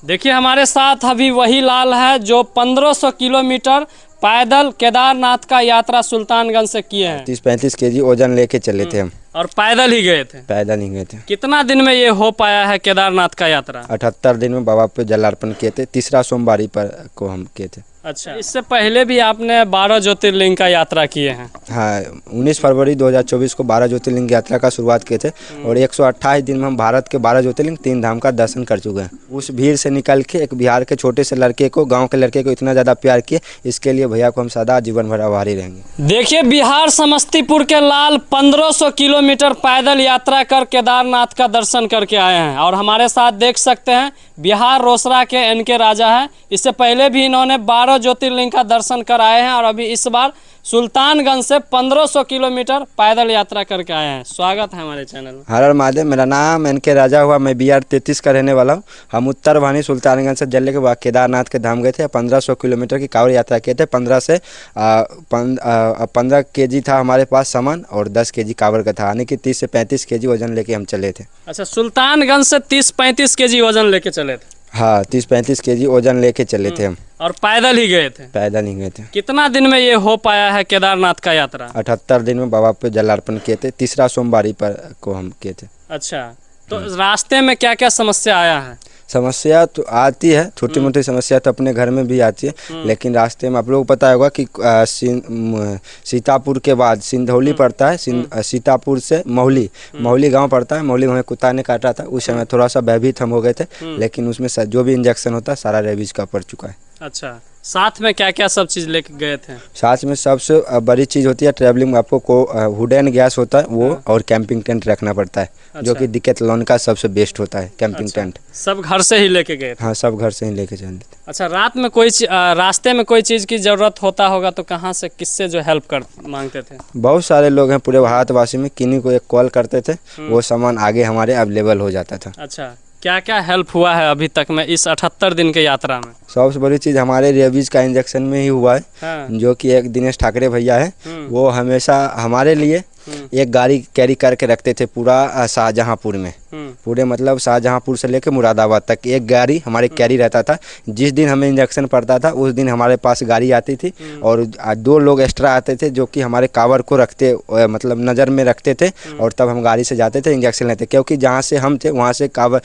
देखिए हमारे साथ अभी वही लाल है जो 1500 किलोमीटर पैदल केदारनाथ का यात्रा सुल्तानगंज से किए हैं। 30-35 केजी वजन लेके चले थे हम। और पैदल ही गए थे? पैदल ही गए थे। कितना दिन में ये हो पाया है केदारनाथ का यात्रा? 78 दिन में बाबा पे जलार्पण किए थे। तीसरा सोमवारी पर को हम किए थे। अच्छा, इससे पहले भी आपने 12 ज्योतिर्लिंग का यात्रा किए हैं? हाँ, 19 फरवरी 2024 को 12 ज्योतिर्लिंग यात्रा का शुरुआत किए थे और 128 दिन में हम भारत के 12 ज्योतिर्लिंग 3 धाम का दर्शन कर चुके हैं। उस भीड़ से निकल के एक बिहार के छोटे से लड़के को, गांव के लड़के को इतना ज़्यादा प्यार किए, इसके लिए भैया को हम सदा जीवन भर आभारी रहेंगे। देखिए बिहार समस्तीपुर के लाल 1500 किलोमीटर पैदल यात्रा कर केदारनाथ का दर्शन करके आए हैं और हमारे साथ देख सकते हैं बिहार रोसड़ा के NK राजा है। इससे पहले भी इन्होंने 12 ज्योतिर्लिंग का दर्शन कर आए हैं और अभी इस बार सुल्तानगंज से 1500 किलोमीटर पैदल यात्रा करके आए हैं। स्वागत है हमारे चैनल में। हर हर महादेव। मेरा नाम NK राजा हुआ। मैं BR 33 का रहने वाला हूँ। हम उत्तर वाहिनी सुल्तानगंज से जल के बाद केदारनाथ के धाम गए थे। 1500 किलोमीटर की कांवड़ यात्रा किए थे। 15 केजी था हमारे पास सामान और 10 केजी कांवड़ का था, यानी कि 30 से 35 केजी वजन लेके हम चले थे। अच्छा, सुल्तानगंज से 30-35 केजी वजन लेके चले थे? हाँ, 30-35 केजी वजन लेके चले थे हम। और पैदल ही गए थे? पैदल ही गए थे। कितना दिन में ये हो पाया है केदारनाथ का यात्रा? 78 दिन में बाबा पे जलार्पण किए थे। तीसरा सोमवारी पर को हम किए थे। अच्छा, तो रास्ते में क्या क्या समस्या आया है? समस्या तो आती है, छोटी मोटी समस्या तो अपने घर में भी आती है, लेकिन रास्ते में आप लोगों को पता होगा कि सीतापुर के बाद सिंधौली पड़ता है। सीतापुर से मौली गांव पड़ता है। मौली में कुत्ता ने काटा था। उस समय थोड़ा सा भयभीत हम हो गए थे, लेकिन उसमें जो भी इंजेक्शन होता है सारा रेबीज का पड़ चुका है। अच्छा, साथ में क्या क्या सब चीज़ लेके गए थे? साथ में सबसे बड़ी चीज़ होती है ट्रैवलिंग में, आपको हुडन गैस होता है वो, और कैंपिंग टेंट रखना पड़ता है। अच्छा। जो कि डिकैथलॉन का सबसे बेस्ट होता है कैंपिंग टेंट। सब घर से ही लेके गए थे? हाँ, सब घर से ही लेके चले थे। अच्छा, रात में रास्ते में कोई चीज़ की ज़रूरत होता होगा तो कहाँ से, किससे जो हेल्प मांगते थे? बहुत सारे लोग हैं पूरे भारतवासी में, किन्हीं को एक कॉल करते थे, वो सामान आगे हमारे अवेलेबल हो जाता था। अच्छा, क्या क्या हेल्प हुआ है अभी तक में इस 78 दिन के यात्रा में? सबसे बड़ी चीज़ हमारे रेबीज का इंजेक्शन में ही हुआ है। हाँ। जो कि एक दिनेश ठाकरे भैया है, वो हमेशा हमारे लिए एक गाड़ी कैरी करके रखते थे पूरा शाहजहांपुर में। पूरे मतलब शाहजहांपुर से लेकर मुरादाबाद तक एक गाड़ी हमारे कैरी रहता था। जिस दिन हमें इंजेक्शन पड़ता था उस दिन हमारे पास गाड़ी आती थी और 2 लोग एक्स्ट्रा आते थे जो कि हमारे कावर को रखते, मतलब नज़र में रखते थे, और तब हम गाड़ी से जाते थे इंजेक्शन लेते। क्योंकि जहाँ से हम थे वहाँ से कावर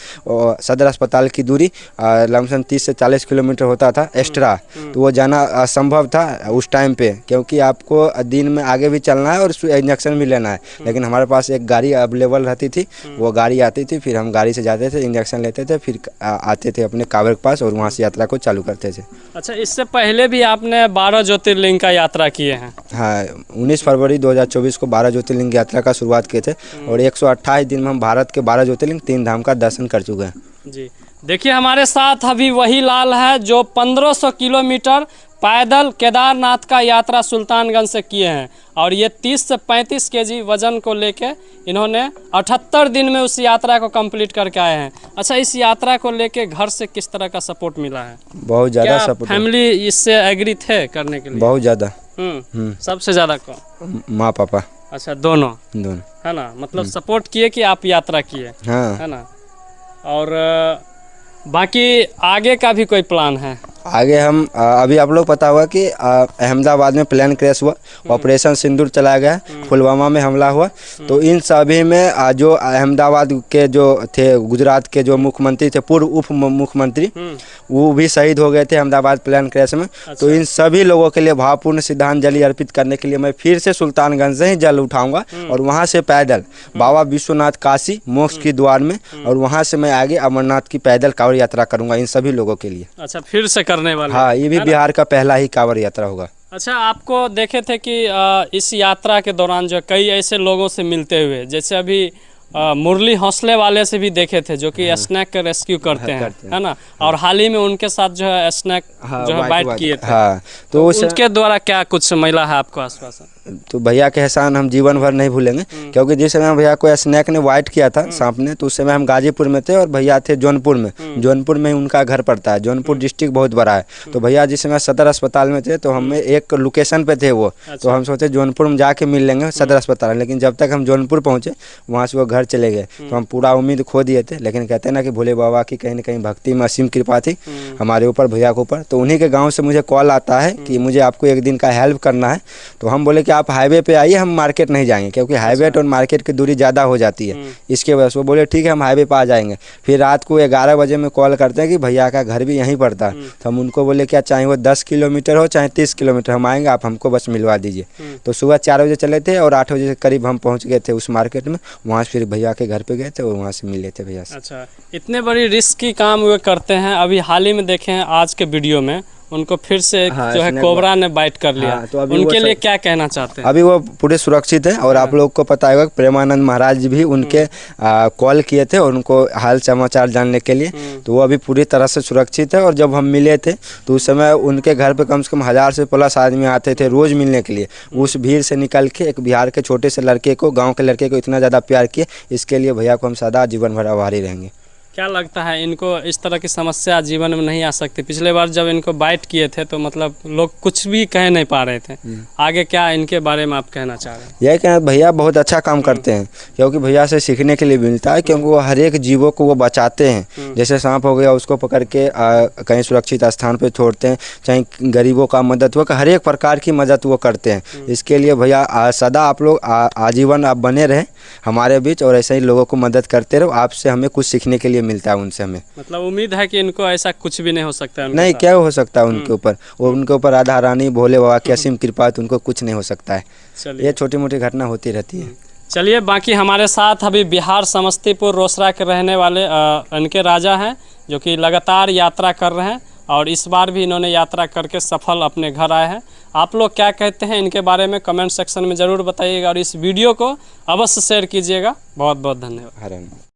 सदर अस्पताल की दूरी लमसम 30 से 40 किलोमीटर होता था एक्स्ट्रा, तो वो जाना असंभव था उस टाइम पे, क्योंकि आपको दिन में आगे भी चलना है और इंजेक्शन भी लेना है। लेकिन हमारे पास एक गाड़ी अवेलेबल रहती थी, वो गाड़ी आती थी, फिर हम गाड़ी से जाते थे, इंजेक्शन लेते थे, फिर आते थे अपने कांवड़ के पास और वहाँ से यात्रा को चालू करते थे। अच्छा, इससे पहले भी आपने 12 ज्योतिर्लिंग का यात्रा किए हैं? हाँ, 19 फरवरी 2024 को 12 ज्योतिर्लिंग यात्रा का शुरुआत किए थे और 128 दिन में हम भारत के 12 ज्योतिर्लिंग 3 धाम का दर्शन कर चुके हैं। जी, देखिए हमारे साथ अभी वही लाल है जो 1500 किलोमीटर पैदल केदारनाथ का यात्रा सुल्तानगंज से किए हैं और ये 30 से 35 केजी वजन को लेके इन्होंने 78 दिन में उस यात्रा को कंप्लीट करके आए हैं। अच्छा, इस यात्रा को लेके घर से किस तरह का सपोर्ट मिला है? बहुत ज़्यादा सपोर्ट। फैमिली इससे एग्री थे करने के लिए? बहुत ज़्यादा। सबसे ज़्यादा कौन? माँ पापा। अच्छा, दोनों है ना, मतलब सपोर्ट किए कि आप यात्रा किए? हाँ। है ना, और बाकी आगे का भी कोई प्लान है? आगे हम अभी आप लोग पता हुआ कि अहमदाबाद में प्लेन क्रैश हुआ, ऑपरेशन सिंदूर चला गया, पुलवामा में हमला हुआ, तो इन सभी में जो अहमदाबाद के जो थे, गुजरात के जो मुख्यमंत्री थे, पूर्व उप मुख्यमंत्री, वो भी शहीद हो गए थे अहमदाबाद प्लेन क्रैश में। अच्छा। तो इन सभी लोगों के लिए भावपूर्ण श्रद्धांजलि अर्पित करने के लिए मैं फिर से सुल्तानगंज से ही जल उठाऊंगा और वहाँ से पैदल बाबा विश्वनाथ काशी मोक्ष की द्वार में, और वहाँ से मैं आगे अमरनाथ की पैदल कांवड़ यात्रा करूंगा इन सभी लोगों के लिए। अच्छा, फिर से करने वाले? हाँ, ये भी बिहार का पहला ही कांवड़ यात्रा होगा। अच्छा, आपको देखे थे कि इस यात्रा के दौरान जो कई ऐसे लोगों से मिलते हुए, जैसे अभी मुरली हौसले वाले से भी देखे थे जो कि स्नैक का रेस्क्यू करते हैं, है ना, और हाल ही में उनके साथ जो है स्नैक जो है बाइट किए थे। हाँ, तो उनके द्वारा क्या कुछ मिला है आपको आश्वासन? तो भैया के एहसान हम जीवन भर नहीं भूलेंगे, क्योंकि जिस समय भैया को स्नेक ने वाइट किया था, सांप ने, तो उस समय हम गाजीपुर में थे और भैया थे जौनपुर में। जौनपुर में उनका घर पड़ता है, जौनपुर डिस्ट्रिक्ट बहुत बड़ा है। तो भैया जिस समय सदर अस्पताल में थे, तो हमें एक लोकेशन पे थे वो, तो हम सोचे जौनपुर में जाके मिल लेंगे सदर अस्पताल, लेकिन जब तक हम जौनपुर पहुँचे वहाँ से वो घर चले गए। तो हम पूरा उम्मीद खो दिए थे, लेकिन कहते हैं ना कि भोले बाबा की कहीं ना कहीं भक्ति में असीम कृपा थी हमारे ऊपर, भैया के ऊपर। तो उन्हीं के गाँव से मुझे कॉल आता है कि मुझे आपको एक दिन का हेल्प करना है। तो हम बोले कि आप हाईवे पे आइए, हम मार्केट नहीं जाएंगे, क्योंकि हाईवे और मार्केट की दूरी ज़्यादा हो जाती है, इसके वजह से। वो बोले ठीक है, हम हाईवे पे आ जाएंगे। फिर रात को 11 बजे में कॉल करते हैं कि भैया का घर भी यहीं पड़ता है। तो हम उनको बोले क्या, चाहे वो 10 किलोमीटर हो चाहे 30 किलोमीटर, हम आएंगे, आप हमको बस मिलवा दीजिए। तो सुबह 4 बजे चले थे और 8 बजे के करीब हम पहुँच गए थे उस मार्केट में। वहाँ से फिर भैया के घर पे गए थे और वहाँ से मिले थे भैया से। अच्छा, इतने बड़ी रिस्की काम वे करते हैं। अभी हाल ही में देखे हैं आज के वीडियो में उनको फिर से जो है कोबरा ने बाइट कर लिया। तो अभी उनके लिए क्या कहना चाहते हैं? अभी वो पूरे सुरक्षित है, और आप लोग को पता होगा प्रेमानंद महाराज जी भी उनके कॉल किए थे और उनको हाल समाचार जानने के लिए। तो वो अभी पूरी तरह से सुरक्षित है। और जब हम मिले थे तो उस समय उनके घर पे कम से कम 1000 से प्लस आदमी आते थे रोज़ मिलने के लिए। उस भीड़ से निकल के एक बिहार के छोटे से लड़के को, गाँव के लड़के को इतना ज़्यादा प्यार किए, इसके लिए भैया को हम सदा जीवन भर आभारी रहेंगे। क्या लगता है इनको इस तरह की समस्या जीवन में नहीं आ सकती? पिछले बार जब इनको बाइट किए थे तो मतलब लोग कुछ भी कह नहीं पा रहे थे। आगे क्या इनके बारे में आप कहना चाह रहे हैं? यह कहना, भैया बहुत अच्छा काम करते हैं, क्योंकि भैया से सीखने के लिए मिलता है, क्योंकि वो हर एक जीवों को वो बचाते हैं। जैसे सांप हो गया, उसको पकड़ के कहीं सुरक्षित स्थान पर छोड़ते हैं, चाहे गरीबों का मदद हो, हर एक प्रकार की मदद वो करते हैं। इसके लिए भैया सदा आप लोग आजीवन आप बने रहें हमारे बीच, और ऐसे ही लोगों को मदद करते रहो। आपसे हमें कुछ सीखने के लिए मिलता है उनसे हमें। मतलब उम्मीद है कि इनको ऐसा कुछ भी नहीं हो सकता है? नहीं, क्या हो सकता है उनके ऊपर? वो उनके ऊपर राधा रानी भोले बाबा की असीम कृपा है, तो उनको कुछ नहीं हो सकता है। ये छोटी मोटी घटना होती रहती है। चलिए, बाकी हमारे साथ अभी बिहार समस्तीपुर रोसड़ा के रहने वाले इनके राजा हैं, जो कि लगातार यात्रा कर रहे हैं और इस बार भी इन्होंने यात्रा करके सफल अपने घर आए हैं। आप लोग क्या कहते हैं इनके बारे में कमेंट सेक्शन में ज़रूर बताइएगा और इस वीडियो को अवश्य शेयर कीजिएगा। बहुत बहुत धन्यवाद।